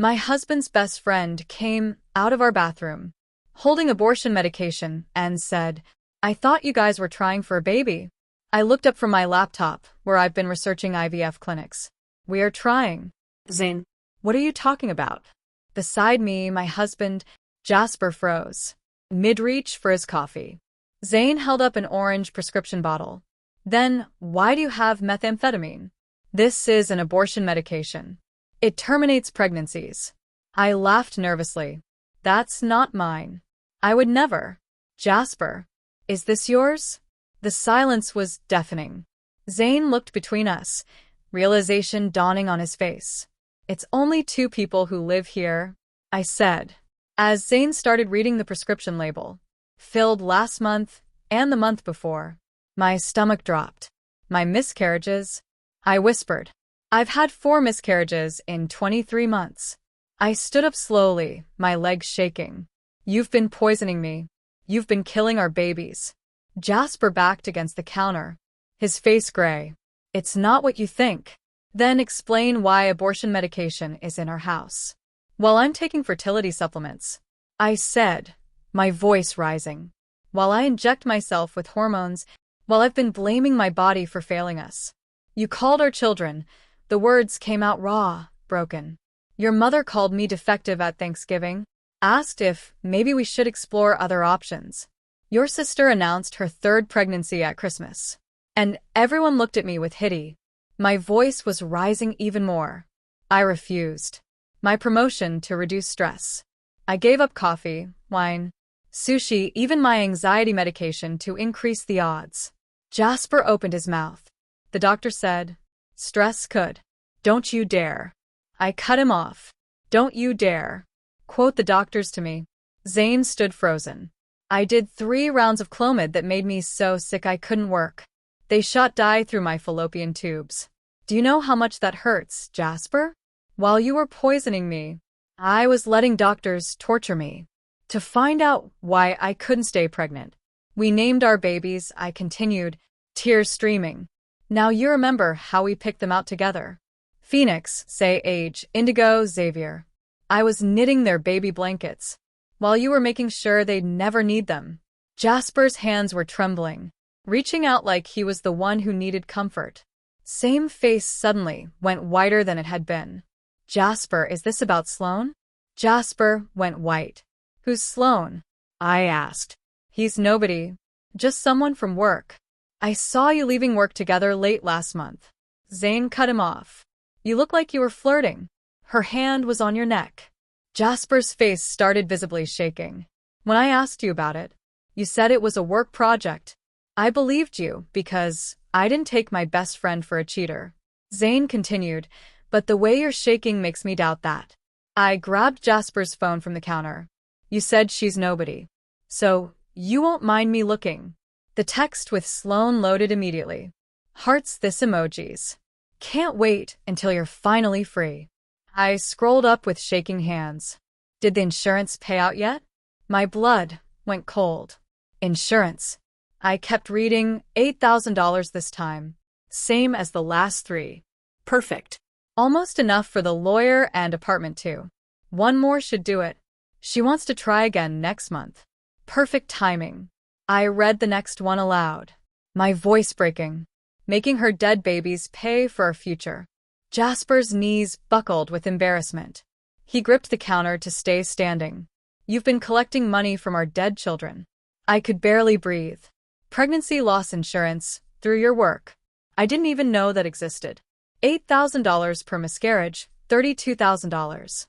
My husband's best friend came out of our bathroom, holding abortion medication, and said, "I thought you guys were trying for a baby." I looked up from my laptop, where I've been researching IVF clinics. "We are trying." Zane. "What are you talking about?" Beside me, my husband, Jasper, froze, mid-reach for his coffee. Zane held up an orange prescription bottle. "Then, why do you have methamphetamine?" "This is an abortion medication. It terminates pregnancies." I laughed nervously. "That's not mine. I would never." "Jasper, is this yours?" The silence was deafening. Zane looked between us, realization dawning on his face. "It's only 2 people who live here," I said, as Zane started reading the prescription label. "Filled last month and the month before." My stomach dropped. "My miscarriages?" I whispered. "I've had 4 miscarriages in 23 months. I stood up slowly, my legs shaking. "You've been poisoning me. You've been killing our babies." Jasper backed against the counter, his face gray. "It's not what you think." "Then explain why abortion medication is in our house." "While I'm taking fertility supplements," I said, my voice rising. "While I inject myself with hormones, while I've been blaming my body for failing us." "You called our children." The words came out raw, broken. "Your mother called me defective at Thanksgiving, asked if maybe we should explore other options. Your sister announced her 3rd pregnancy at Christmas. And everyone looked at me with pity." My voice was rising even more. I refused. My promotion to reduce stress. I gave up coffee, wine, sushi, even my anxiety medication to increase the odds. Jasper opened his mouth. "The doctor said, stress could." "Don't you dare." I cut him off. "Don't you dare quote the doctors to me." Zane stood frozen. "I did 3 rounds of Clomid that made me so sick I couldn't work. They shot dye through my fallopian tubes. Do you know how much that hurts, Jasper? While you were poisoning me, I was letting doctors torture me to find out why I couldn't stay pregnant. We named our babies," I continued, tears streaming. "Now you remember how we picked them out together. Phoenix, say age, Indigo, Xavier. I was knitting their baby blankets, while you were making sure they'd never need them." Jasper's hands were trembling, reaching out like he was the one who needed comfort. Same face suddenly went whiter than it had been. "Jasper, is this about Sloan?" Jasper went white. "Who's Sloan?" I asked. "He's nobody. Just someone from work. I saw you leaving work together late last month." Zane cut him off. "You look like you were flirting." Her hand was on your neck. Jasper's face started visibly shaking. "When I asked you about it, you said it was a work project. I believed you because I didn't take my best friend for a cheater." Zane continued, "But the way you're shaking makes me doubt that." I grabbed Jasper's phone from the counter. "You said she's nobody. So, you won't mind me looking." The text with Sloan loaded immediately. "Hearts this emojis. Can't wait until you're finally free." I scrolled up with shaking hands. "Did the insurance pay out yet?" My blood went cold. "Insurance." I kept reading, $8,000 this time. Same as the last 3. Perfect. Almost enough for the lawyer and apartment too. 1 more should do it. She wants to try again next month. Perfect timing. I read the next one aloud, my voice breaking. "Making her dead babies pay for our future." Jasper's knees buckled with embarrassment. He gripped the counter to stay standing. "You've been collecting money from our dead children." I could barely breathe. "Pregnancy loss insurance, through your work." I didn't even know that existed. $8,000 per miscarriage, $32,000.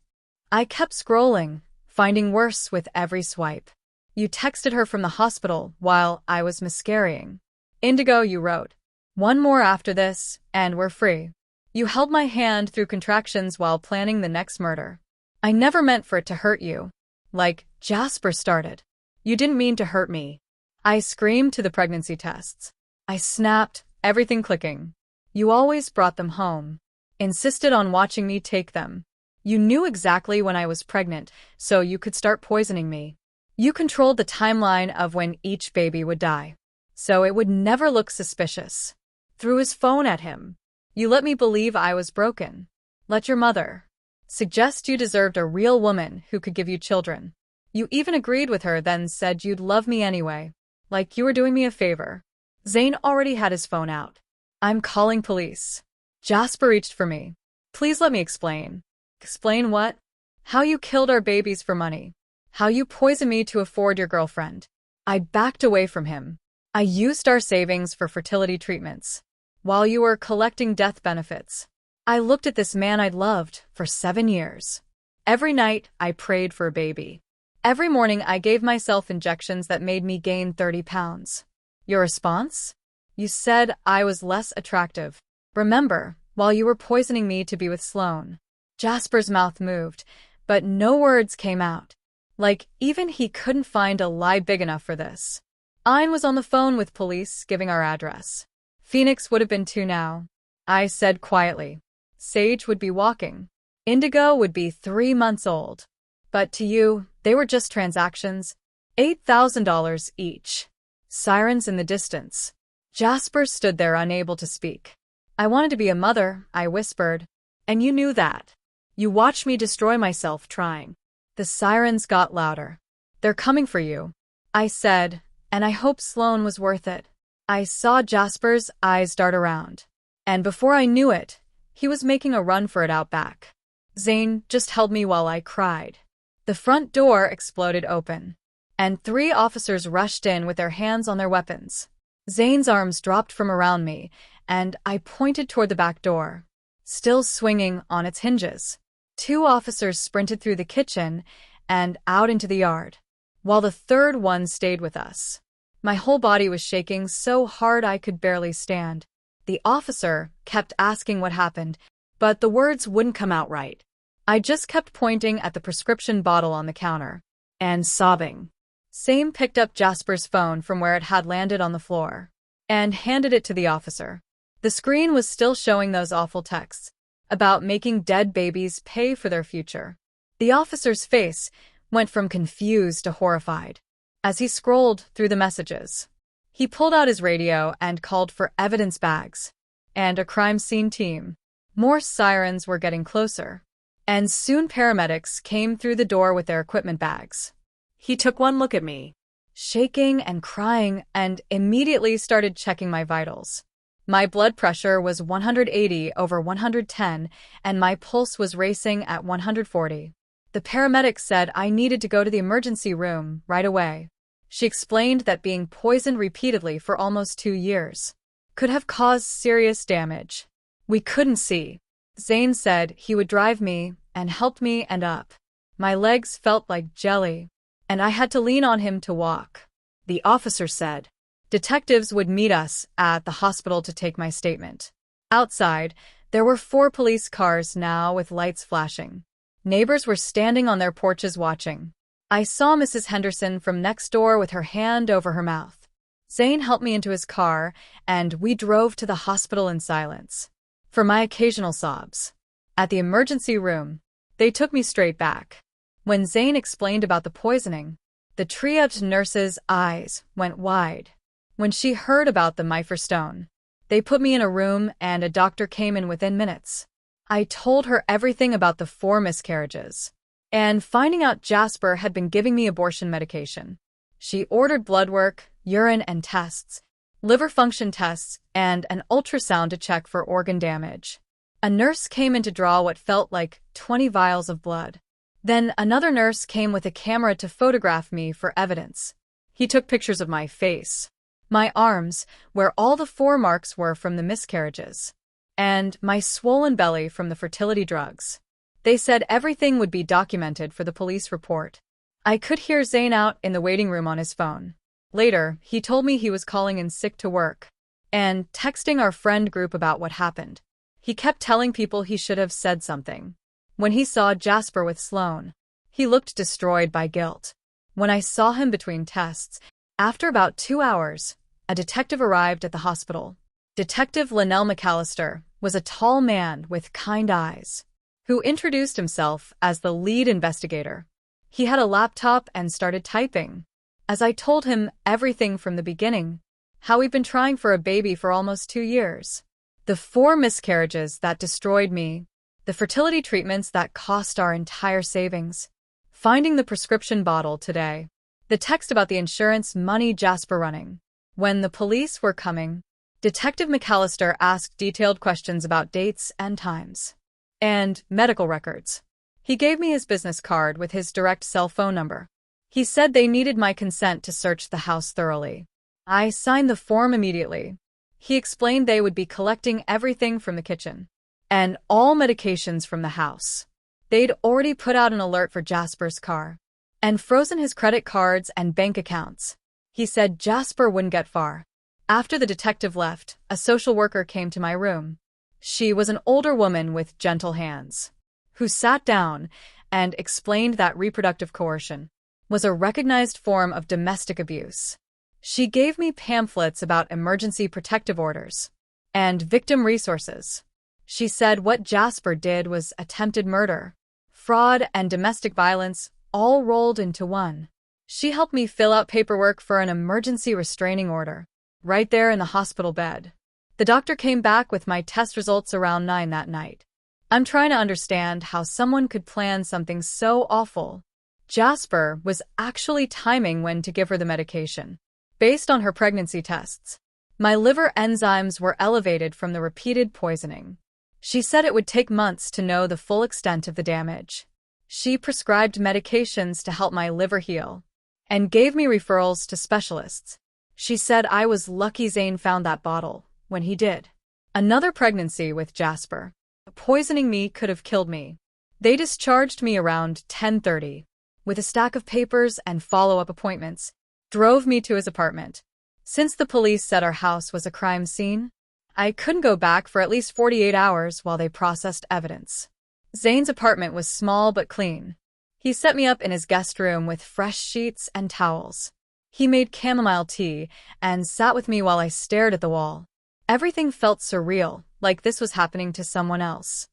I kept scrolling, finding worse with every swipe. "You texted her from the hospital while I was miscarrying." "Indigo," you wrote. "1 more after this, and we're free." "You held my hand through contractions while planning the next murder." "I never meant for it to hurt you." Like Jasper started. "You didn't mean to hurt me." I screamed to the pregnancy tests. I snapped, everything clicking. "You always brought them home. Insisted on watching me take them. You knew exactly when I was pregnant, so you could start poisoning me. You controlled the timeline of when each baby would die, so it would never look suspicious." Threw his phone at him. "You let me believe I was broken. Let your mother suggest you deserved a real woman who could give you children. You even agreed with her, then said you'd love me anyway. Like you were doing me a favor. Zane already had his phone out. I'm calling police. Jasper reached for me. Please let me explain. Explain what? How you killed our babies for money. How you poisoned me to afford your girlfriend. I backed away from him. I used our savings for fertility treatments, while you were collecting death benefits. I looked at this man I'd loved for 7 years. Every night, I prayed for a baby. Every morning, I gave myself injections that made me gain 30 pounds. Your response? You said I was less attractive. Remember, while you were poisoning me to be with Sloan. Jasper's mouth moved, but no words came out. Like, even he couldn't find a lie big enough for this. Ein was on the phone with police, giving our address. Phoenix would have been 2 now. I said quietly. Sage would be walking. Indigo would be 3 months old. But to you, they were just transactions. $8,000 each. Sirens in the distance. Jasper stood there unable to speak. I wanted to be a mother, I whispered. And you knew that. You watched me destroy myself trying. The sirens got louder. They're coming for you, I said, and I hope Sloan was worth it. I saw Jasper's eyes dart around. And before I knew it, he was making a run for it out back. Zane just held me while I cried. The front door exploded open, and 3 officers rushed in with their hands on their weapons. Zane's arms dropped from around me, and I pointed toward the back door, still swinging on its hinges. 2 officers sprinted through the kitchen and out into the yard, while the 3rd one stayed with us. My whole body was shaking so hard I could barely stand. The officer kept asking what happened, but the words wouldn't come out right. I just kept pointing at the prescription bottle on the counter and sobbing. Zane picked up Jasper's phone from where it had landed on the floor and handed it to the officer. The screen was still showing those awful texts about making dead babies pay for their future. The officer's face went from confused to horrified as he scrolled through the messages. He pulled out his radio and called for evidence bags and a crime scene team. More sirens were getting closer, and soon paramedics came through the door with their equipment bags. He took one look at me, shaking and crying, and immediately started checking my vitals. My blood pressure was 180/110, and my pulse was racing at 140. The paramedic said I needed to go to the emergency room right away. She explained that being poisoned repeatedly for almost 2 years could have caused serious damage. We couldn't see. Zane said he would drive me and help me and up. My legs felt like jelly, and I had to lean on him to walk. The officer said detectives would meet us at the hospital to take my statement. Outside, there were 4 police cars now with lights flashing. Neighbors were standing on their porches watching. I saw Mrs. Henderson from next door with her hand over her mouth. Zane helped me into his car, and we drove to the hospital in silence. For my occasional sobs. At the emergency room, they took me straight back. When Zane explained about the poisoning, the triaged nurse's eyes went wide. When she heard about the mifrestone, they put me in a room and a doctor came in within minutes. I told her everything about the 4 miscarriages, and finding out Jasper had been giving me abortion medication. She ordered blood work, urine and tests, liver function tests, and an ultrasound to check for organ damage. A nurse came in to draw what felt like 20 vials of blood. Then another nurse came with a camera to photograph me for evidence. He took pictures of my face, my arms, where all the 4 marks were from the miscarriages, and my swollen belly from the fertility drugs. They said everything would be documented for the police report. I could hear Zane out in the waiting room on his phone. Later, he told me he was calling in sick to work and texting our friend group about what happened. He kept telling people he should have said something. When he saw Jasper with Sloan, he looked destroyed by guilt. When I saw him between tests, after about 2 hours, a detective arrived at the hospital. Detective Linnell McAllister was a tall man with kind eyes, who introduced himself as the lead investigator. He had a laptop and started typing. As I told him everything from the beginning, how we'd been trying for a baby for almost 2 years. The 4 miscarriages that destroyed me, The fertility treatments that cost our entire savings. Finding the prescription bottle today. The text about the insurance money Jasper running. When the police were coming, Detective McAllister asked detailed questions about dates and times. And medical records. He gave me his business card with his direct cell phone number. He said they needed my consent to search the house thoroughly. I signed the form immediately. He explained they would be collecting everything from the kitchen and all medications from the house. They'd already put out an alert for Jasper's car and frozen his credit cards and bank accounts. He said Jasper wouldn't get far. After the detective left, a social worker came to my room. She was an older woman with gentle hands, who sat down and explained that reproductive coercion was a recognized form of domestic abuse. She gave me pamphlets about emergency protective orders and victim resources. She said what Jasper did was attempted murder, fraud, and domestic violence all rolled into one. She helped me fill out paperwork for an emergency restraining order, right there in the hospital bed. The doctor came back with my test results around 9 that night. I'm trying to understand how someone could plan something so awful. Jasper was actually timing when to give her the medication, based on her pregnancy tests. My liver enzymes were elevated from the repeated poisoning. She said it would take months to know the full extent of the damage. She prescribed medications to help my liver heal and gave me referrals to specialists. She said I was lucky Zane found that bottle when he did. Another pregnancy with Jasper. Poisoning me could have killed me. They discharged me around 10:30 with a stack of papers and follow-up appointments, drove me to his apartment. Since the police said our house was a crime scene, I couldn't go back for at least 48 hours while they processed evidence. Zane's apartment was small but clean. He set me up in his guest room with fresh sheets and towels. He made chamomile tea and sat with me while I stared at the wall. Everything felt surreal, like this was happening to someone else.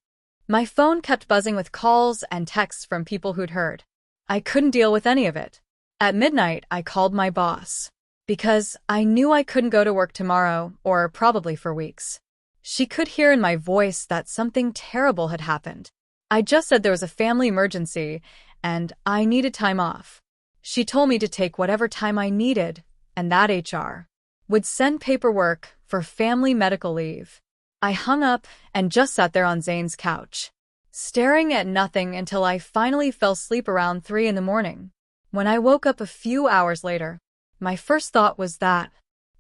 My phone kept buzzing with calls and texts from people who'd heard. I couldn't deal with any of it. At midnight, I called my boss, because I knew I couldn't go to work tomorrow, or probably for weeks. She could hear in my voice that something terrible had happened. I just said there was a family emergency, and I needed time off. She told me to take whatever time I needed, and that HR would send paperwork for family medical leave. I hung up and just sat there on Zane's couch, staring at nothing until I finally fell asleep around 3 in the morning. When I woke up a few hours later, my first thought was that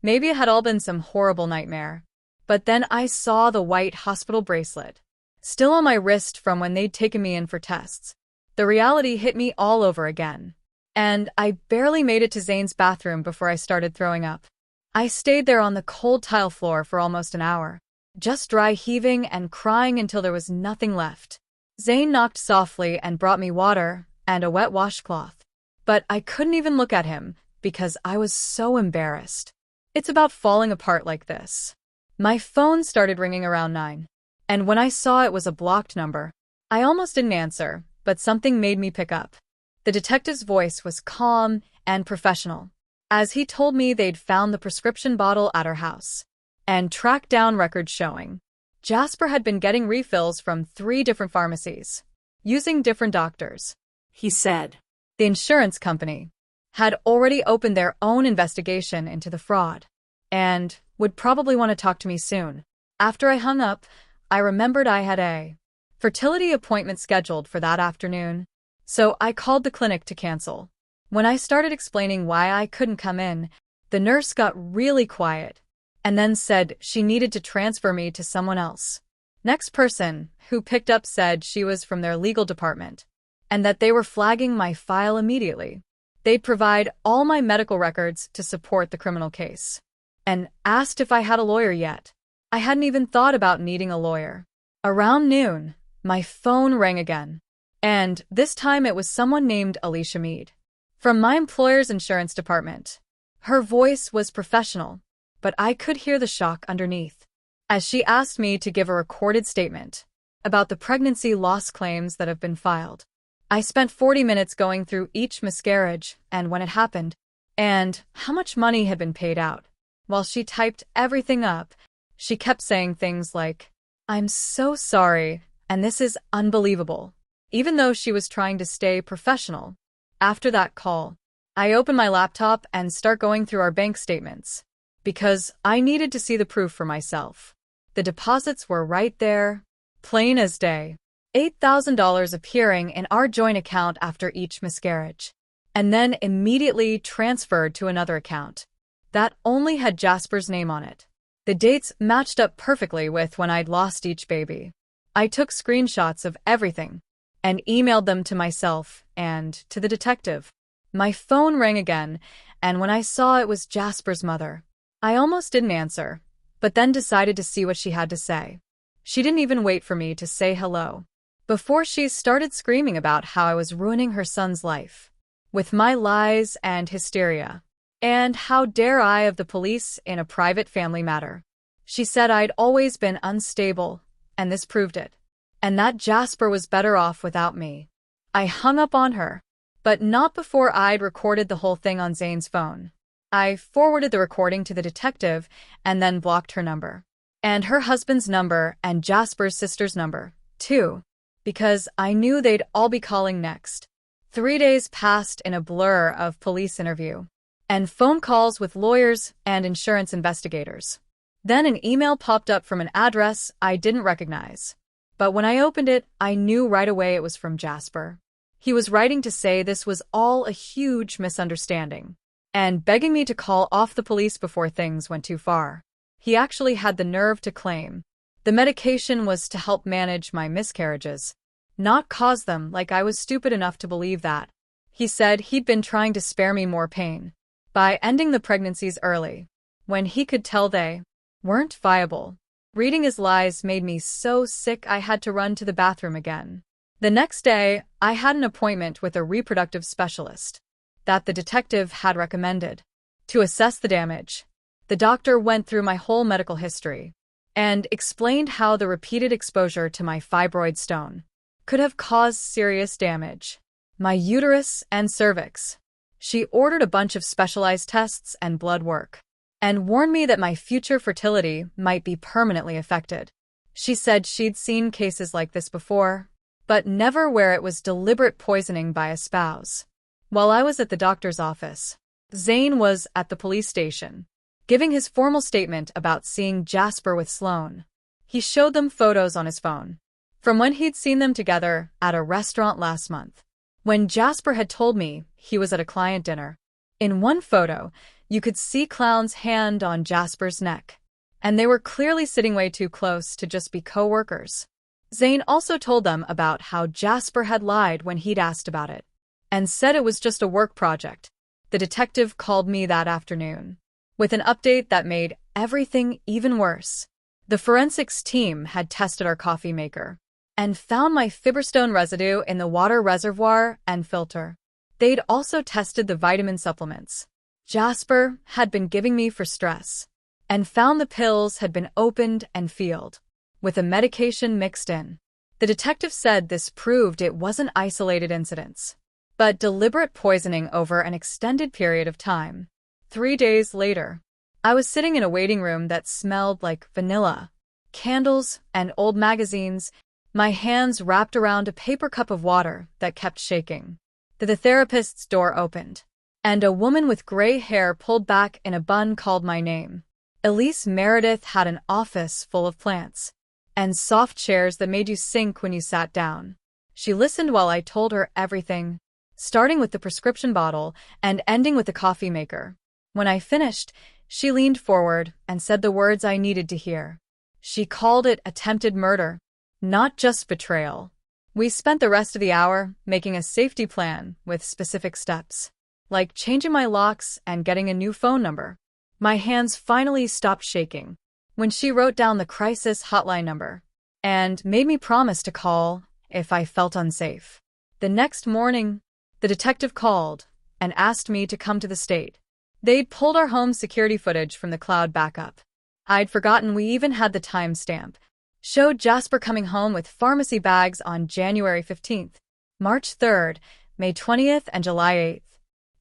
maybe it had all been some horrible nightmare. But then I saw the white hospital bracelet, still on my wrist from when they'd taken me in for tests. The reality hit me all over again. And I barely made it to Zane's bathroom before I started throwing up. I stayed there on the cold tile floor for almost an hour, just dry heaving and crying until there was nothing left. Zane knocked softly and brought me water and a wet washcloth. But I couldn't even look at him because I was so embarrassed. It's about falling apart like this. My phone started ringing around 9, and when I saw it was a blocked number, I almost didn't answer, but something made me pick up. The detective's voice was calm and professional, as he told me they'd found the prescription bottle at our house and tracked down records showing Jasper had been getting refills from 3 different pharmacies, using different doctors. He said the insurance company had already opened their own investigation into the fraud and would probably want to talk to me soon. After I hung up, I remembered I had a fertility appointment scheduled for that afternoon, so I called the clinic to cancel. When I started explaining why I couldn't come in, the nurse got really quiet and then said she needed to transfer me to someone else. Next person who picked up said she was from their legal department and that they were flagging my file immediately. They'd provide all my medical records to support the criminal case and asked if I had a lawyer yet. I hadn't even thought about needing a lawyer. Around noon, my phone rang again, and this time it was someone named Alicia Mead from my employer's insurance department. Her voice was professional, but I could hear the shock underneath as she asked me to give a recorded statement about the pregnancy loss claims that have been filed. I spent 40 minutes going through each miscarriage and when it happened, and how much money had been paid out. While she typed everything up, she kept saying things like, "I'm so sorry, And this is unbelievable. Even though she was trying to stay professional. After that call, I opened my laptop and start going through our bank statements. Because I needed to see the proof for myself. The deposits were right there, plain as day. $8,000 appearing in our joint account after each miscarriage. And then immediately transferred to another account. That only had Jasper's name on it. The dates matched up perfectly with when I'd lost each baby. I took screenshots of everything and emailed them to myself and to the detective. My phone rang again, and when I saw it was Jasper's mother, I almost didn't answer, but then decided to see what she had to say. She didn't even wait for me to say hello before she started screaming about how I was ruining her son's life with my lies and hysteria. And how dare I of the police in a private family matter. She said I'd always been unstable, and this proved it. And that Jasper was better off without me. I hung up on her, but not before I'd recorded the whole thing on Zane's phone. I forwarded the recording to the detective and then blocked her number. And her husband's number and Jasper's sister's number, too. Because I knew they'd all be calling next. 3 days passed in a blur of police interview and phone calls with lawyers and insurance investigators. Then an email popped up from an address I didn't recognize. But when I opened it, I knew right away it was from Jasper. He was writing to say this was all a huge misunderstanding and begging me to call off the police before things went too far. He actually had the nerve to claim the medication was to help manage my miscarriages, not cause them, like I was stupid enough to believe that. He said he'd been trying to spare me more pain by ending the pregnancies early, when he could tell they weren't viable. Reading his lies made me so sick I had to run to the bathroom again. The next day, I had an appointment with a reproductive specialist that the detective had recommended to assess the damage. The doctor went through my whole medical history and explained how the repeated exposure to my fibroid stone could have caused serious damage. My uterus and cervix. She ordered a bunch of specialized tests and blood work, and warned me that my future fertility might be permanently affected. She said she'd seen cases like this before, but never where it was deliberate poisoning by a spouse. While I was at the doctor's office, Zane was at the police station, giving his formal statement about seeing Jasper with Sloane. He showed them photos on his phone from when he'd seen them together at a restaurant last month, when Jasper had told me he was at a client dinner. In one photo, you could see Clown's hand on Jasper's neck, and they were clearly sitting way too close to just be co-workers. Zane also told them about how Jasper had lied when he'd asked about it, and said it was just a work project. The detective called me that afternoon with an update that made everything even worse. The forensics team had tested our coffee maker and found my fibrostone residue in the water reservoir and filter. They'd also tested the vitamin supplements Jasper had been giving me for stress, and found the pills had been opened and sealed, with a medication mixed in. The detective said this proved it wasn't isolated incidents, but deliberate poisoning over an extended period of time. 3 days later, I was sitting in a waiting room that smelled like vanilla, candles, and old magazines, my hands wrapped around a paper cup of water that kept shaking. The therapist's door opened, and a woman with gray hair pulled back in a bun called my name. Elise Meredith had an office full of plants and soft chairs that made you sink when you sat down. She listened while I told her everything, starting with the prescription bottle and ending with the coffee maker. When I finished, she leaned forward and said the words I needed to hear. She called it attempted murder, not just betrayal. We spent the rest of the hour making a safety plan with specific steps, like changing my locks and getting a new phone number. My hands finally stopped shaking when she wrote down the crisis hotline number and made me promise to call if I felt unsafe. The next morning, the detective called and asked me to come to the state. They'd pulled our home security footage from the cloud backup. I'd forgotten we even had the timestamp. Showed Jasper coming home with pharmacy bags on January 15th, March 3rd, May 20th, and July 8th.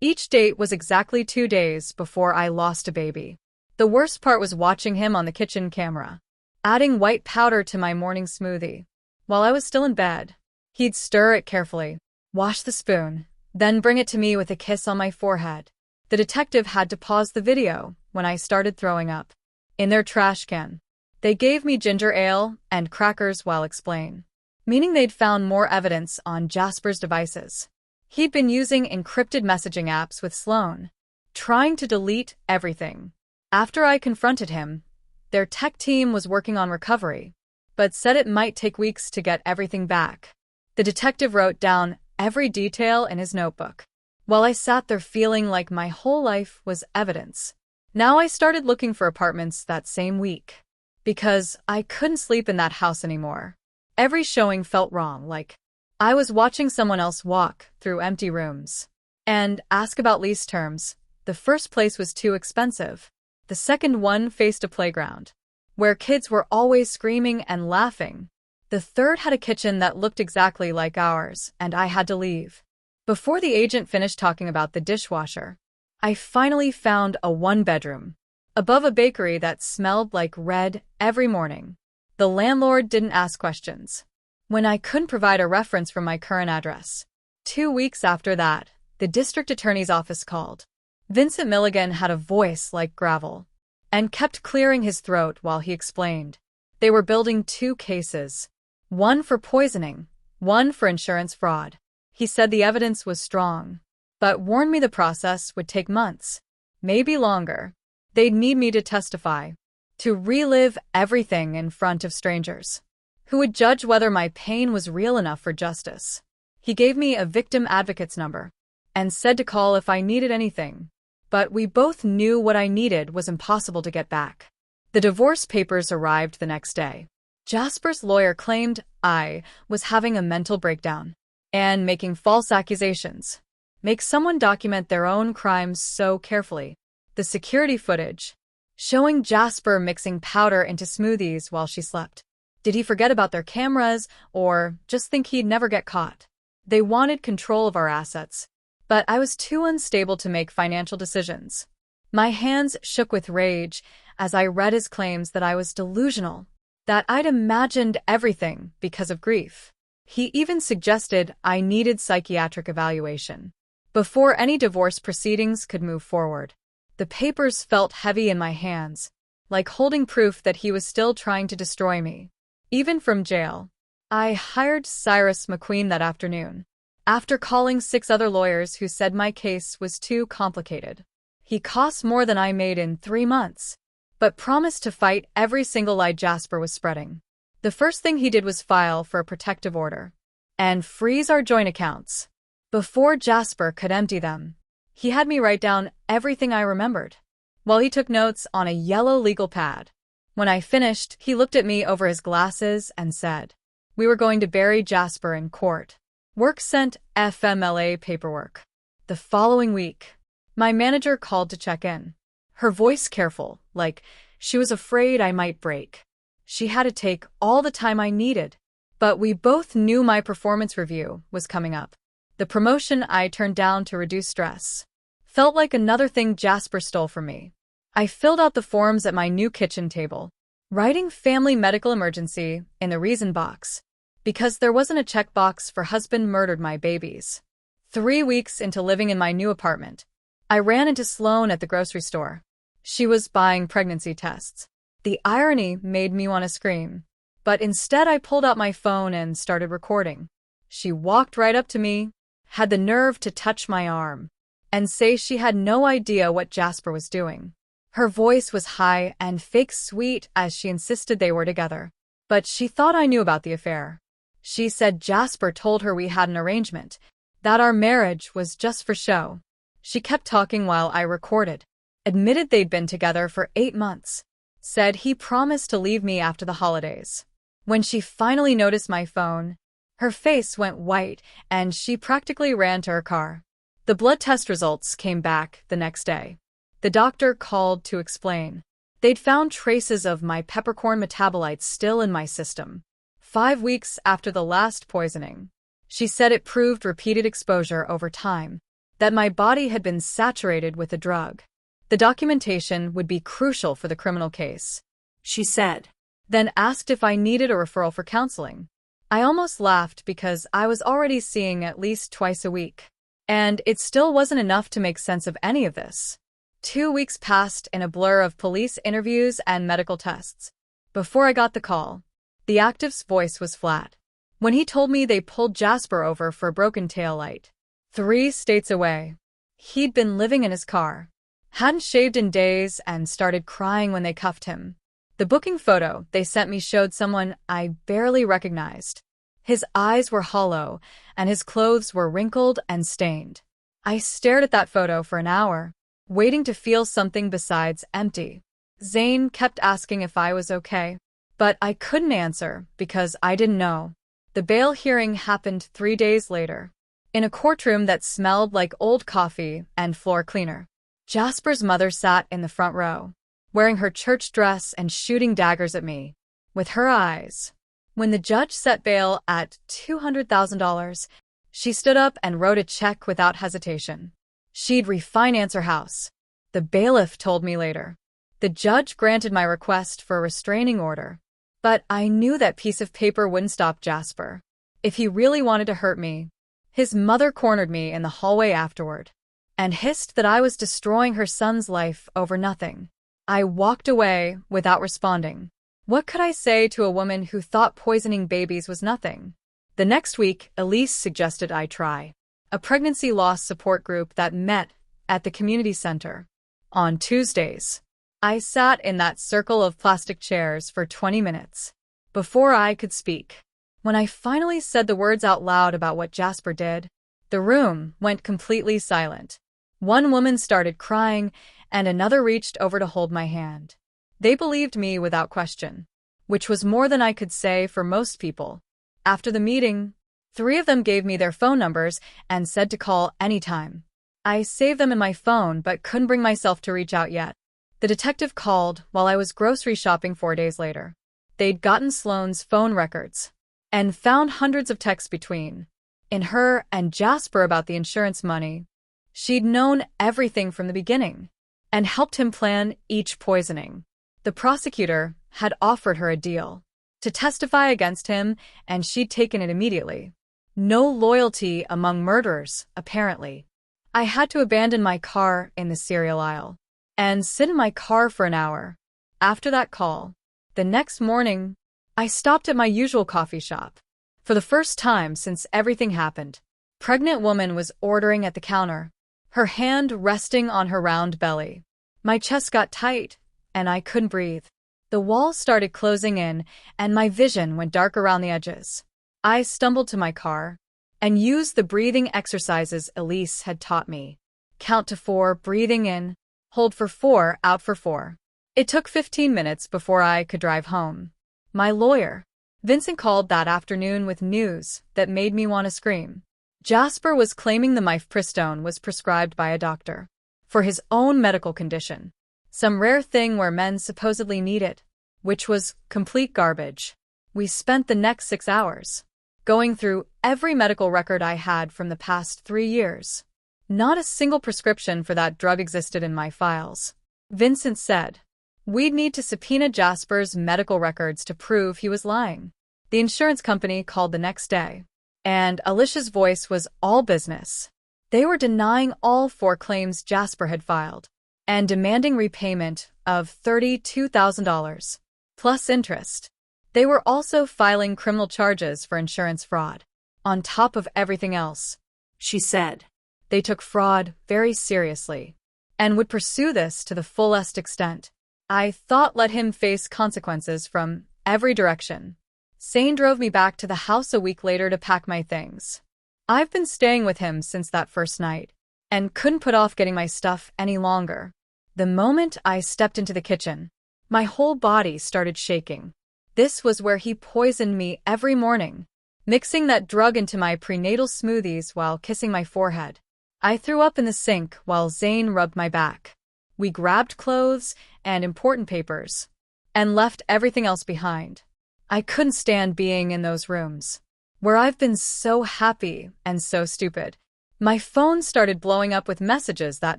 Each date was exactly 2 days before I lost a baby. The worst part was watching him on the kitchen camera, adding white powder to my morning smoothie. while I was still in bed. He'd stir it carefully, wash the spoon, then bring it to me with a kiss on my forehead. The detective had to pause the video when I started throwing up. In their trash can, they gave me ginger ale and crackers while explaining, meaning they'd found more evidence on Jasper's devices. He'd been using encrypted messaging apps with Sloan, trying to delete everything. After I confronted him, their tech team was working on recovery, but said it might take weeks to get everything back. The detective wrote down every detail in his notebook, while I sat there feeling like my whole life was evidence. Now I started looking for apartments that same week, because I couldn't sleep in that house anymore. Every showing felt wrong, like I was watching someone else walk through empty rooms. And ask about lease terms. The first place was too expensive. The second one faced a playground, where kids were always screaming and laughing. The third had a kitchen that looked exactly like ours, and I had to leave. Before the agent finished talking about the dishwasher, I finally found a one-bedroom, above a bakery that smelled like red every morning. The landlord didn't ask questions when I couldn't provide a reference from my current address. 2 weeks after that, the district attorney's office called. Vincent Milligan had a voice like gravel and kept clearing his throat while he explained. They were building 2 cases, one for poisoning, one for insurance fraud. He said the evidence was strong, but warned me the process would take months, maybe longer. They'd need me to testify, to relive everything in front of strangers, who would judge whether my pain was real enough for justice. He gave me a victim advocate's number and said to call if I needed anything, but we both knew what I needed was impossible to get back. The divorce papers arrived the next day. Jasper's lawyer claimed I was having a mental breakdown and making false accusations. Make someone document their own crimes so carefully. The security footage, showing Jasper mixing powder into smoothies while she slept. Did he forget about their cameras or just think he'd never get caught? They wanted control of our assets, but I was too unstable to make financial decisions. My hands shook with rage as I read his claims that I was delusional, that I'd imagined everything because of grief. He even suggested I needed psychiatric evaluation before any divorce proceedings could move forward. The papers felt heavy in my hands, like holding proof that he was still trying to destroy me. Even from jail, I hired Cyrus McQueen that afternoon, after calling 6 other lawyers who said my case was too complicated. He cost more than I made in 3 months, but promised to fight every single lie Jasper was spreading. The first thing he did was file for a protective order and freeze our joint accounts. Before Jasper could empty them, he had me write down everything I remembered, while he took notes on a yellow legal pad. When I finished, he looked at me over his glasses and said, "We were going to bury Jasper in court." Work sent FMLA paperwork. The following week, my manager called to check in, her voice careful, like she was afraid I might break. She had to take all the time I needed, but we both knew my performance review was coming up. The promotion I turned down to reduce stress felt like another thing Jasper stole from me. I filled out the forms at my new kitchen table, writing family medical emergency in the reason box, because there wasn't a checkbox for husband murdered my babies. 3 weeks into living in my new apartment, I ran into Sloan at the grocery store. She was buying pregnancy tests. The irony made me want to scream, but instead I pulled out my phone and started recording. She walked right up to me, had the nerve to touch my arm, and say she had no idea what Jasper was doing. Her voice was high and fake sweet as she insisted they were together, but she thought I knew about the affair. She said Jasper told her we had an arrangement, that our marriage was just for show. She kept talking while I recorded, admitted they'd been together for 8 months, said he promised to leave me after the holidays. When she finally noticed my phone, her face went white and she practically ran to her car. The blood test results came back the next day. The doctor called to explain. They'd found traces of my peppercorn metabolites still in my system, 5 weeks after the last poisoning. She said it proved repeated exposure over time, that my body had been saturated with the drug. The documentation would be crucial for the criminal case, she said, then asked if I needed a referral for counseling. I almost laughed because I was already seeing at least twice a week. And it still wasn't enough to make sense of any of this. 2 weeks passed in a blur of police interviews and medical tests. Before I got the call, the active's voice was flat. When he told me they pulled Jasper over for a broken taillight, 3 states away. He'd been living in his car, hadn't shaved in days, and started crying when they cuffed him. The booking photo they sent me showed someone I barely recognized. His eyes were hollow, and his clothes were wrinkled and stained. I stared at that photo for an hour, waiting to feel something besides empty. Zane kept asking if I was okay, but I couldn't answer because I didn't know. The bail hearing happened 3 days later, in a courtroom that smelled like old coffee and floor cleaner. Jasper's mother sat in the front row, wearing her church dress and shooting daggers at me with her eyes. When the judge set bail at $200,000, she stood up and wrote a check without hesitation. She'd refinance her house. The bailiff told me later. The judge granted my request for a restraining order, but I knew that piece of paper wouldn't stop Jasper. If he really wanted to hurt me, his mother cornered me in the hallway afterward and hissed that I was destroying her son's life over nothing. I walked away without responding. What could I say to a woman who thought poisoning babies was nothing? The next week, Elise suggested I try a pregnancy loss support group that met at the community center. On Tuesdays, I sat in that circle of plastic chairs for 20 minutes before I could speak. When I finally said the words out loud about what Jasper did, the room went completely silent. One woman started crying, and another reached over to hold my hand. They believed me without question, which was more than I could say for most people. After the meeting, 3 of them gave me their phone numbers and said to call anytime. I saved them in my phone but couldn't bring myself to reach out yet. The detective called while I was grocery shopping 4 days later. They'd gotten Sloane's phone records and found hundreds of texts between in her and Jasper about the insurance money. She'd known everything from the beginning and helped him plan each poisoning. The prosecutor had offered her a deal to testify against him, and she'd taken it immediately. No loyalty among murderers, apparently. I had to abandon my car in the cereal aisle and sit in my car for an hour. After that call, the next morning, I stopped at my usual coffee shop. For the first time since everything happened, a pregnant woman was ordering at the counter, her hand resting on her round belly. My chest got tight, and I couldn't breathe. The walls started closing in, and my vision went dark around the edges. I stumbled to my car and used the breathing exercises Elise had taught me. Count to 4, breathing in, hold for 4, out for 4. It took 15 minutes before I could drive home. My lawyer, Vincent, called that afternoon with news that made me want to scream. Jasper was claiming the mifepristone was prescribed by a doctor for his own medical condition, some rare thing where men supposedly need it, which was complete garbage. We spent the next 6 hours going through every medical record I had from the past 3 years. Not a single prescription for that drug existed in my files. Vincent said we'd need to subpoena Jasper's medical records to prove he was lying. The insurance company called the next day, and Alicia's voice was all business. They were denying all 4 claims Jasper had filed and demanding repayment of $32,000 plus interest. They were also filing criminal charges for insurance fraud on top of everything else. She said they took fraud very seriously and would pursue this to the fullest extent. I thought let him face consequences from every direction. Zane drove me back to the house a week later to pack my things. I've been staying with him since that first night and couldn't put off getting my stuff any longer. The moment I stepped into the kitchen, my whole body started shaking. This was where he poisoned me every morning, mixing that drug into my prenatal smoothies while kissing my forehead. I threw up in the sink while Zane rubbed my back. We grabbed clothes and important papers and left everything else behind. I couldn't stand being in those rooms where I've been so happy and so stupid. My phone started blowing up with messages that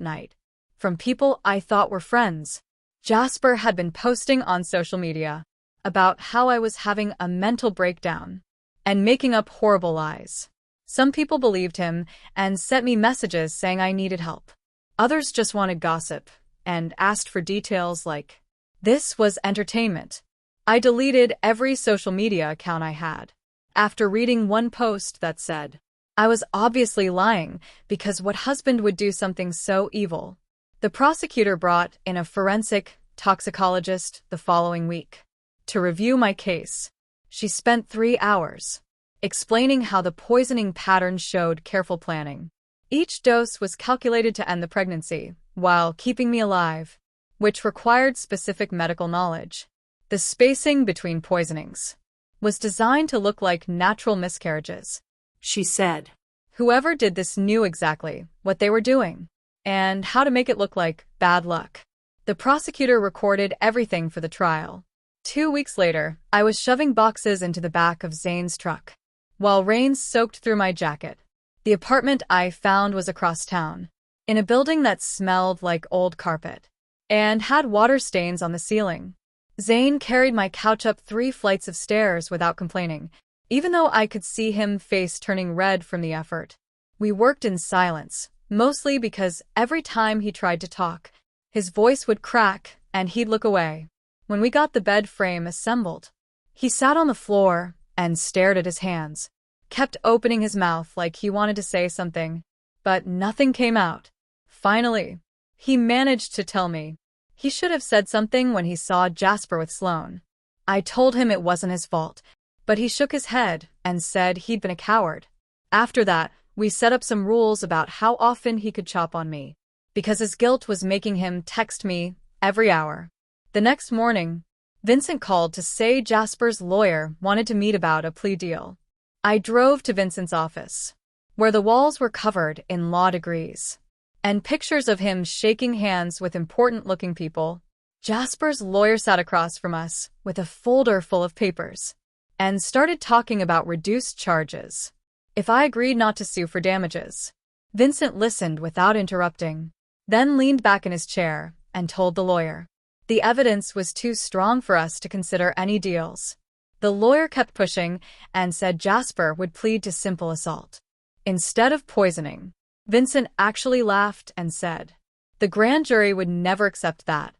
night from people I thought were friends. Jasper had been posting on social media about how I was having a mental breakdown and making up horrible lies. Some people believed him and sent me messages saying I needed help. Others just wanted gossip and asked for details like, this was entertainment. I deleted every social media account I had after reading one post that said, I was obviously lying because what husband would do something so evil? The prosecutor brought in a forensic toxicologist the following week to review my case. She spent 3 hours explaining how the poisoning pattern showed careful planning. Each dose was calculated to end the pregnancy while keeping me alive, which required specific medical knowledge. The spacing between poisonings was designed to look like natural miscarriages, she said. Whoever did this knew exactly what they were doing and how to make it look like bad luck. The prosecutor recorded everything for the trial. 2 weeks later, I was shoving boxes into the back of Zane's truck while rain soaked through my jacket. The apartment I found was across town, in a building that smelled like old carpet and had water stains on the ceiling. Zane carried my couch up 3 flights of stairs without complaining, even though I could see him face turning red from the effort. We worked in silence, mostly because every time he tried to talk, his voice would crack and he'd look away. When we got the bed frame assembled, he sat on the floor and stared at his hands, kept opening his mouth like he wanted to say something, but nothing came out. Finally, he managed to tell me he should have said something when he saw Jasper with Sloane. I told him it wasn't his fault, but he shook his head and said he'd been a coward. After that, we set up some rules about how often he could chop on me, because his guilt was making him text me every hour. The next morning, Vincent called to say Jasper's lawyer wanted to meet about a plea deal. I drove to Vincent's office, where the walls were covered in law degrees and pictures of him shaking hands with important-looking people. Jasper's lawyer sat across from us with a folder full of papers and started talking about reduced charges if I agreed not to sue for damages. Vincent listened without interrupting, then leaned back in his chair and told the lawyer the evidence was too strong for us to consider any deals. The lawyer kept pushing and said Jasper would plead to simple assault instead of poisoning. Vincent actually laughed and said the grand jury would never accept that.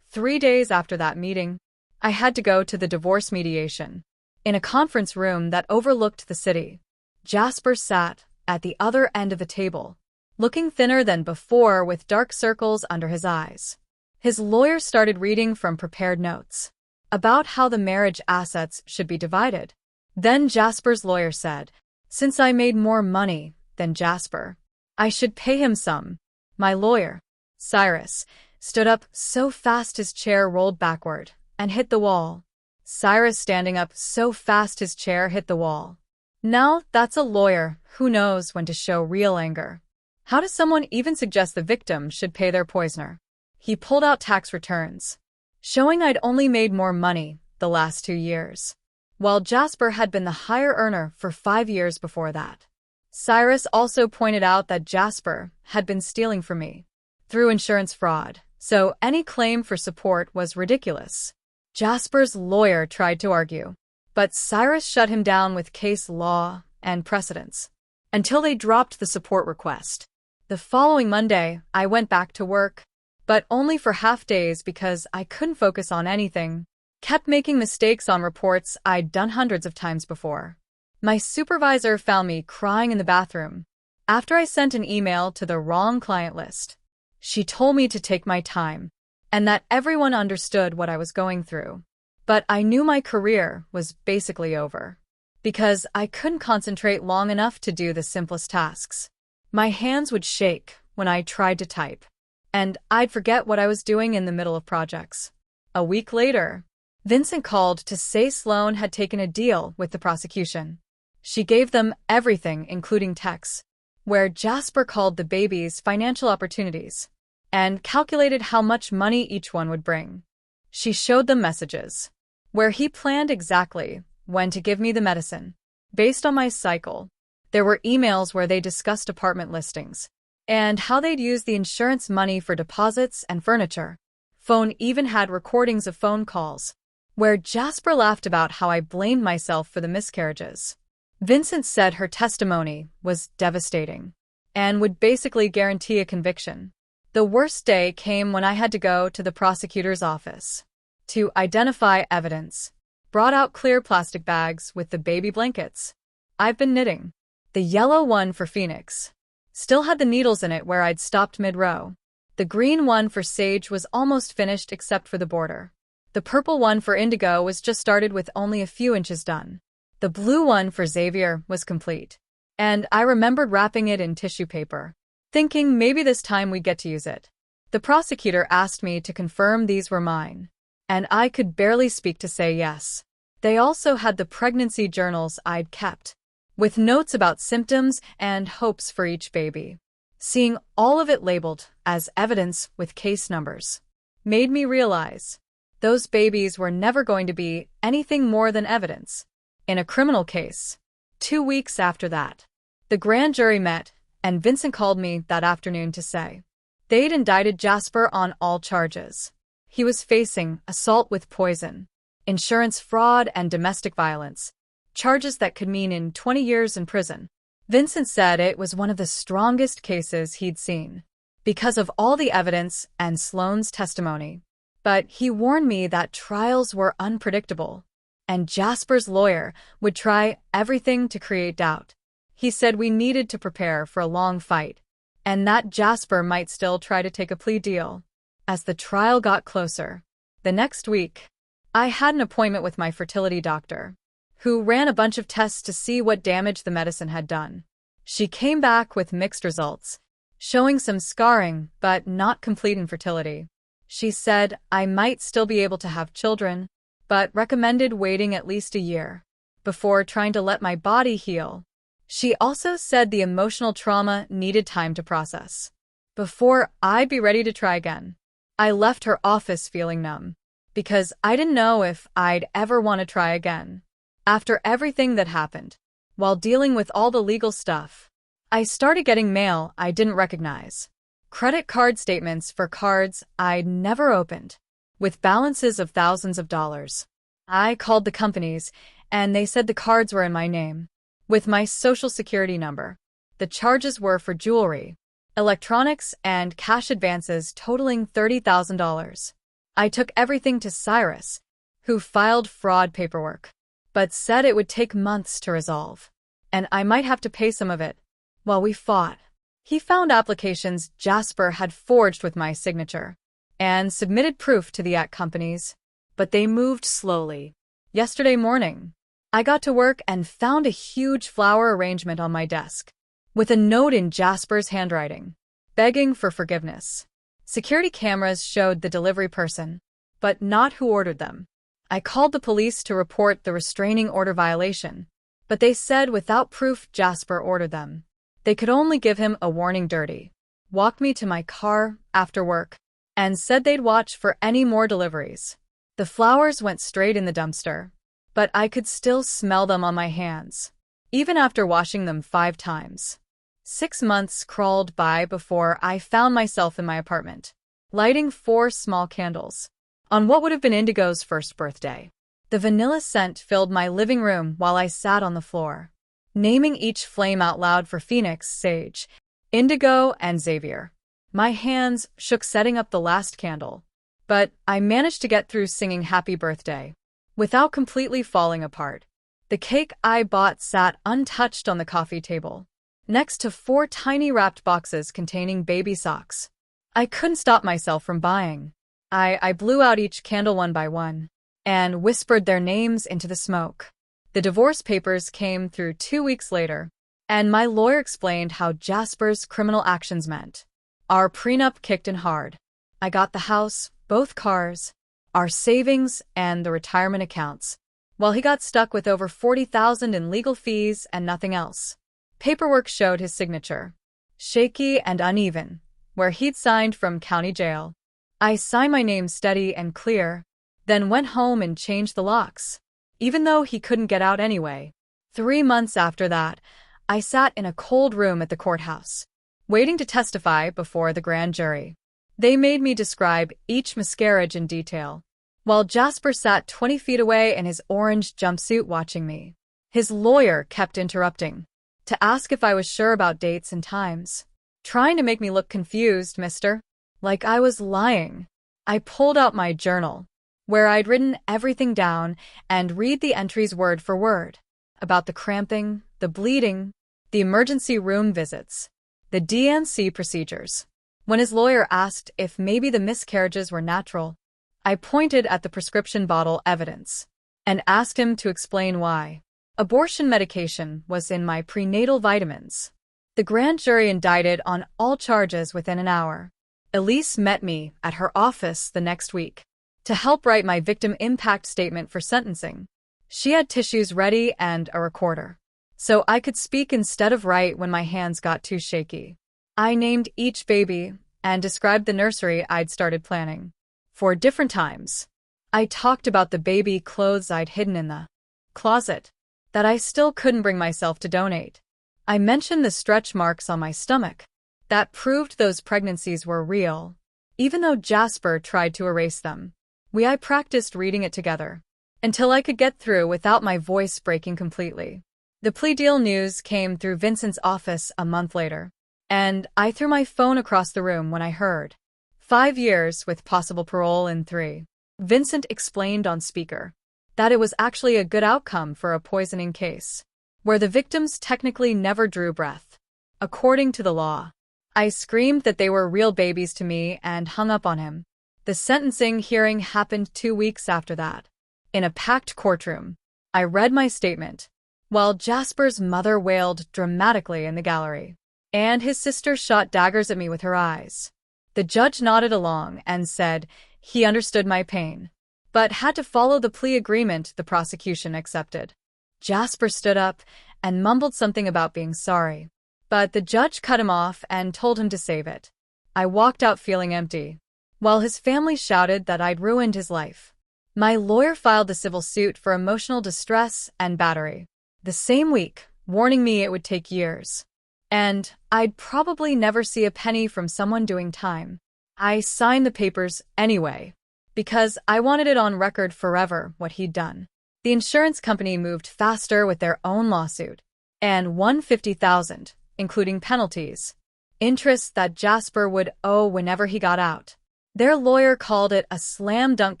3 days after that meeting, I had to go to the divorce mediation. In a conference room that overlooked the city, Jasper sat at the other end of the table, looking thinner than before with dark circles under his eyes. His lawyer started reading from prepared notes about how the marriage assets should be divided. Then Jasper's lawyer said, since I made more money than Jasper, I should pay him some. My lawyer, Cyrus, stood up so fast his chair rolled backward and hit the wall. Cyrus standing up so fast his chair hit the wall. Now that's a lawyer who knows when to show real anger. How does someone even suggest the victim should pay their poisoner? He pulled out tax returns, showing I'd only made more money the last 2 years, while Jasper had been the higher earner for 5 years before that. Cyrus also pointed out that Jasper had been stealing from me through insurance fraud, so any claim for support was ridiculous. Jasper's lawyer tried to argue, but Cyrus shut him down with case law and precedents until they dropped the support request. The following Monday, I went back to work, but only for half days because I couldn't focus on anything. Kept making mistakes on reports I'd done hundreds of times before. My supervisor found me crying in the bathroom after I sent an email to the wrong client list. She told me to take my time and that everyone understood what I was going through. But I knew my career was basically over because I couldn't concentrate long enough to do the simplest tasks. My hands would shake when I tried to type, and I'd forget what I was doing in the middle of projects. A week later, Vincent called to say Sloane had taken a deal with the prosecution. She gave them everything, including texts, where Jasper called the babies financial opportunities and calculated how much money each one would bring. She showed them messages where he planned exactly when to give me the medicine based on my cycle. There were emails where they discussed apartment listings and how they'd use the insurance money for deposits and furniture. Phone even had recordings of phone calls where Jasper laughed about how I blamed myself for the miscarriages. Vincent said her testimony was devastating and would basically guarantee a conviction. The worst day came when I had to go to the prosecutor's office to identify evidence. Brought out clear plastic bags with the baby blankets I've been knitting. The yellow one for Phoenix still had the needles in it where I'd stopped mid-row. The green one for Sage was almost finished except for the border. The purple one for Indigo was just started with only a few inches done. The blue one for Xavier was complete. And I remembered wrapping it in tissue paper, thinking maybe this time we'd get to use it. The prosecutor asked me to confirm these were mine, and I could barely speak to say yes. They also had the pregnancy journals I'd kept, with notes about symptoms and hopes for each baby. Seeing all of it labeled as evidence with case numbers made me realize those babies were never going to be anything more than evidence in a criminal case. 2 weeks after that, the grand jury met, and Vincent called me that afternoon to say they'd indicted Jasper on all charges. He was facing assault with poison, insurance fraud, and domestic violence, charges that could mean in 20 years in prison. Vincent said it was one of the strongest cases he'd seen because of all the evidence and Sloane's testimony. But he warned me that trials were unpredictable, and Jasper's lawyer would try everything to create doubt. He said we needed to prepare for a long fight, and that Jasper might still try to take a plea deal. As the trial got closer, the next week, I had an appointment with my fertility doctor, who ran a bunch of tests to see what damage the medicine had done. She came back with mixed results, showing some scarring but not complete infertility. She said I might still be able to have children, but recommended waiting at least a year before trying to let my body heal. She also said the emotional trauma needed time to process before I'd be ready to try again. I left her office feeling numb because I didn't know if I'd ever want to try again. After everything that happened, while dealing with all the legal stuff, I started getting mail I didn't recognize. Credit card statements for cards I'd never opened, with balances of thousands of dollars. I called the companies, and they said the cards were in my name, with my social security number. The charges were for jewelry, electronics, and cash advances totaling $30,000. I took everything to Cyrus, who filed fraud paperwork, but said it would take months to resolve, and I might have to pay some of it. While we fought, he found applications Jasper had forged with my signature and submitted proof to the companies, but they moved slowly. Yesterday morning, I got to work and found a huge flower arrangement on my desk, with a note in Jasper's handwriting, begging for forgiveness. Security cameras showed the delivery person, but not who ordered them. I called the police to report the restraining order violation, but they said without proof Jasper ordered them. They could only give him a warning dirty, walked me to my car after work, and said they'd watch for any more deliveries. The flowers went straight in the dumpster, but I could still smell them on my hands, even after washing them 5 times. 6 months crawled by before I found myself in my apartment, lighting 4 small candles on what would have been Indigo's first birthday. The vanilla scent filled my living room while I sat on the floor, naming each flame out loud for Phoenix, Sage, Indigo, and Xavier. My hands shook setting up the last candle, but I managed to get through singing Happy Birthday without completely falling apart. The cake I bought sat untouched on the coffee table, next to 4 tiny wrapped boxes containing baby socks. I couldn't stop myself from buying. I blew out each candle one by one and whispered their names into the smoke. The divorce papers came through 2 weeks later, and my lawyer explained how Jasper's criminal actions meant our prenup kicked in hard. I got the house, both cars, our savings, and the retirement accounts, while he got stuck with over $40,000 in legal fees and nothing else. Paperwork showed his signature, shaky and uneven, where he'd signed from county jail. I signed my name steady and clear, then went home and changed the locks, even though he couldn't get out anyway. 3 months after that, I sat in a cold room at the courthouse, waiting to testify before the grand jury. They made me describe each miscarriage in detail, while Jasper sat 20 feet away in his orange jumpsuit watching me. His lawyer kept interrupting to ask if I was sure about dates and times, trying to make me look confused, mister. Like I was lying. I pulled out my journal, where I'd written everything down, and read the entries word for word. About the cramping, the bleeding, the emergency room visits, the DNC procedures. When his lawyer asked if maybe the miscarriages were natural, I pointed at the prescription bottle evidence and asked him to explain why. Abortion medication was in my prenatal vitamins. The grand jury indicted on all charges within an hour. Elise met me at her office the next week to help write my victim impact statement for sentencing. She had tissues ready and a recorder, so I could speak instead of write when my hands got too shaky. I named each baby and described the nursery I'd started planning for different times. I talked about the baby clothes I'd hidden in the closet that I still couldn't bring myself to donate. I mentioned the stretch marks on my stomach that proved those pregnancies were real, even though Jasper tried to erase them. I practiced reading it together until I could get through without my voice breaking completely. The plea deal news came through Vincent's office a month later, and I threw my phone across the room when I heard 5 years with possible parole in 3. Vincent explained on speaker that it was actually a good outcome for a poisoning case, where the victims technically never drew breath, according to the law. I screamed that they were real babies to me and hung up on him. The sentencing hearing happened 2 weeks after that. In a packed courtroom, I read my statement, while Jasper's mother wailed dramatically in the gallery, and his sister shot daggers at me with her eyes. The judge nodded along and said he understood my pain, but had to follow the plea agreement the prosecution accepted. Jasper stood up and mumbled something about being sorry, but the judge cut him off and told him to save it. I walked out feeling empty, while his family shouted that I'd ruined his life. My lawyer filed the civil suit for emotional distress and battery the same week, warning me it would take years, and I'd probably never see a penny from someone doing time. I signed the papers anyway, because I wanted it on record forever what he'd done. The insurance company moved faster with their own lawsuit and won $50,000, including penalties, interest that Jasper would owe whenever he got out. Their lawyer called it a slam-dunk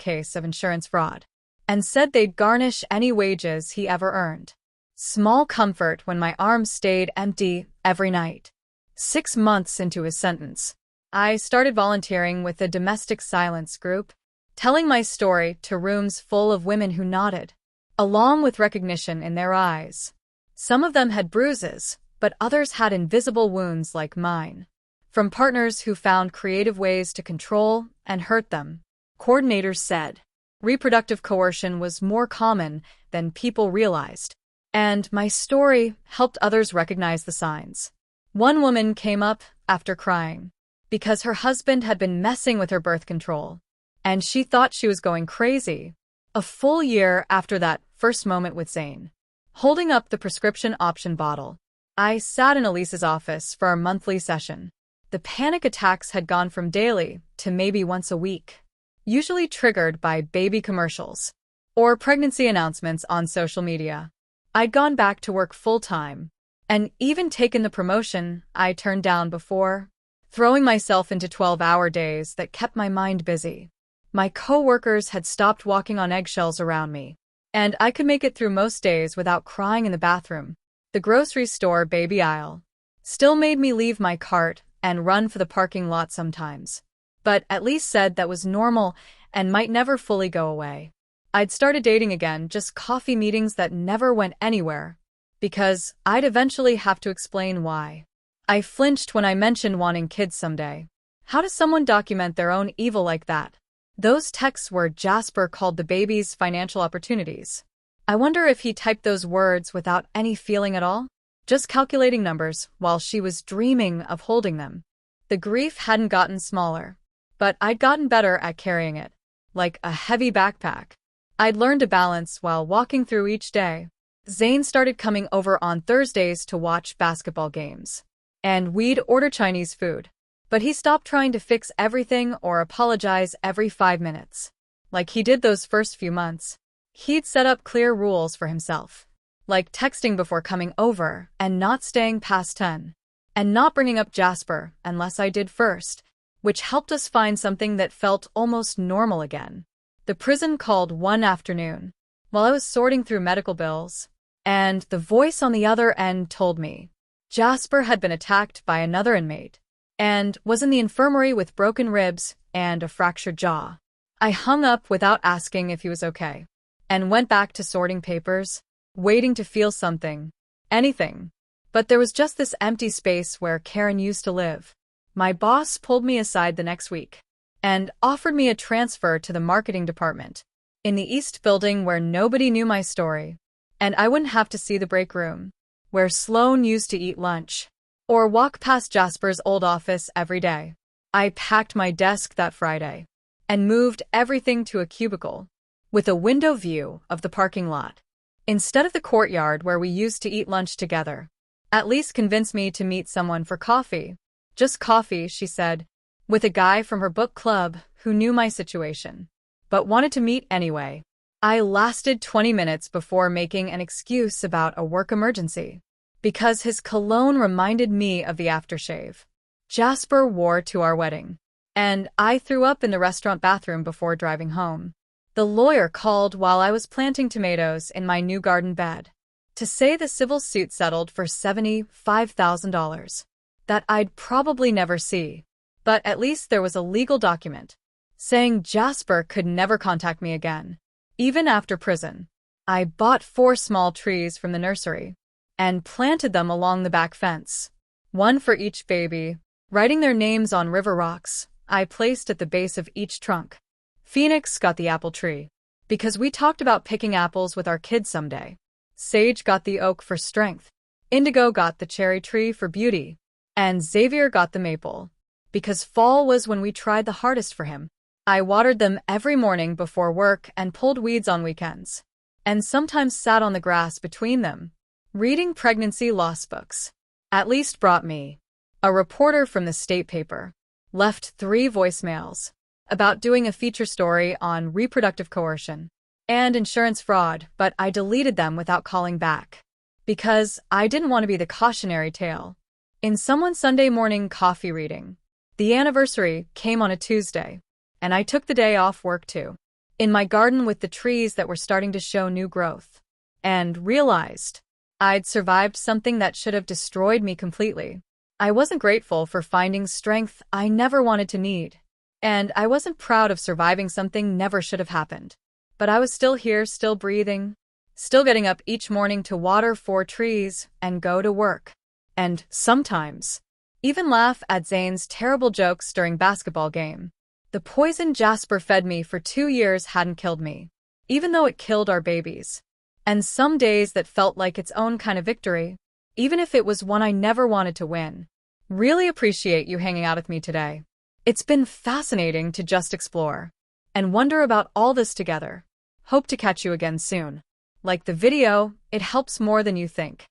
case of insurance fraud and said they'd garnish any wages he ever earned. Small comfort when my arms stayed empty every night. 6 months into his sentence, I started volunteering with a domestic silence group, telling my story to rooms full of women who nodded, along with recognition in their eyes. Some of them had bruises, but others had invisible wounds like mine, from partners who found creative ways to control and hurt them. Coordinators said reproductive coercion was more common than people realized, and my story helped others recognize the signs. One woman came up after crying because her husband had been messing with her birth control, and she thought she was going crazy. A full year after that first moment with Zane, holding up the prescription option bottle, I sat in Elise's office for our monthly session. The panic attacks had gone from daily to maybe once a week, usually triggered by baby commercials or pregnancy announcements on social media. I'd gone back to work full-time and even taken the promotion I turned down before, throwing myself into 12-hour days that kept my mind busy. My coworkers had stopped walking on eggshells around me, and I could make it through most days without crying in the bathroom. The grocery store baby aisle still made me leave my cart and run for the parking lot sometimes, but at least said that was normal and might never fully go away. I'd started dating again, just coffee meetings that never went anywhere, because I'd eventually have to explain why. I flinched when I mentioned wanting kids someday. How does someone document their own evil like that? Those texts were Jasper called the babies financial opportunities. I wonder if he typed those words without any feeling at all, just calculating numbers while she was dreaming of holding them. The grief hadn't gotten smaller, but I'd gotten better at carrying it, like a heavy backpack. I'd learned to balance while walking through each day. Zane started coming over on Thursdays to watch basketball games, and we'd order Chinese food. But he stopped trying to fix everything or apologize every 5 minutes, like he did those first few months. He'd set up clear rules for himself. like texting before coming over and not staying past 10, and not bringing up Jasper unless I did first, which helped us find something that felt almost normal again. The prison called one afternoon while I was sorting through medical bills, and the voice on the other end told me Jasper had been attacked by another inmate and was in the infirmary with broken ribs and a fractured jaw. I hung up without asking if he was okay and went back to sorting papers, waiting to feel something, anything. But there was just this empty space where Karen used to live. My boss pulled me aside the next week and offered me a transfer to the marketing department in the East Building where nobody knew my story, and I wouldn't have to see the break room where Sloan used to eat lunch or walk past Jasper's old office every day. I packed my desk that Friday and moved everything to a cubicle with a window view of the parking lot instead of the courtyard where we used to eat lunch together. At least convince me to meet someone for coffee. Just coffee, she said, with a guy from her book club who knew my situation, but wanted to meet anyway. I lasted 20 minutes before making an excuse about a work emergency, because his cologne reminded me of the aftershave Jasper wore to our wedding, and I threw up in the restaurant bathroom before driving home. The lawyer called while I was planting tomatoes in my new garden bed to say the civil suit settled for $75,000 that I'd probably never see, but at least there was a legal document saying Jasper could never contact me again, even after prison. I bought 4 small trees from the nursery and planted them along the back fence, one for each baby, writing their names on river rocks I placed at the base of each trunk. Phoenix got the apple tree because we talked about picking apples with our kids someday. Sage got the oak for strength. Indigo got the cherry tree for beauty. And Xavier got the maple because fall was when we tried the hardest for him. I watered them every morning before work and pulled weeds on weekends, and sometimes sat on the grass between them, reading pregnancy loss books. At least brought me. A reporter from the state paper left 3 voicemails about doing a feature story on reproductive coercion and insurance fraud, but I deleted them without calling back because I didn't want to be the cautionary tale in someone's Sunday morning coffee reading. The anniversary came on a Tuesday, and I took the day off work too, in my garden with the trees that were starting to show new growth, and realized I'd survived something that should have destroyed me completely. I wasn't grateful for finding strength I never wanted to need, and I wasn't proud of surviving something never should have happened. But I was still here, still breathing, still getting up each morning to water 4 trees and go to work. And sometimes even laugh at Zane's terrible jokes during basketball game. The poison Jasper fed me for 2 years hadn't killed me, even though it killed our babies. And some days that felt like its own kind of victory, even if it was one I never wanted to win. Really appreciate you hanging out with me today. It's been fascinating to just explore and wonder about all this together. Hope to catch you again soon. Like the video, it helps more than you think.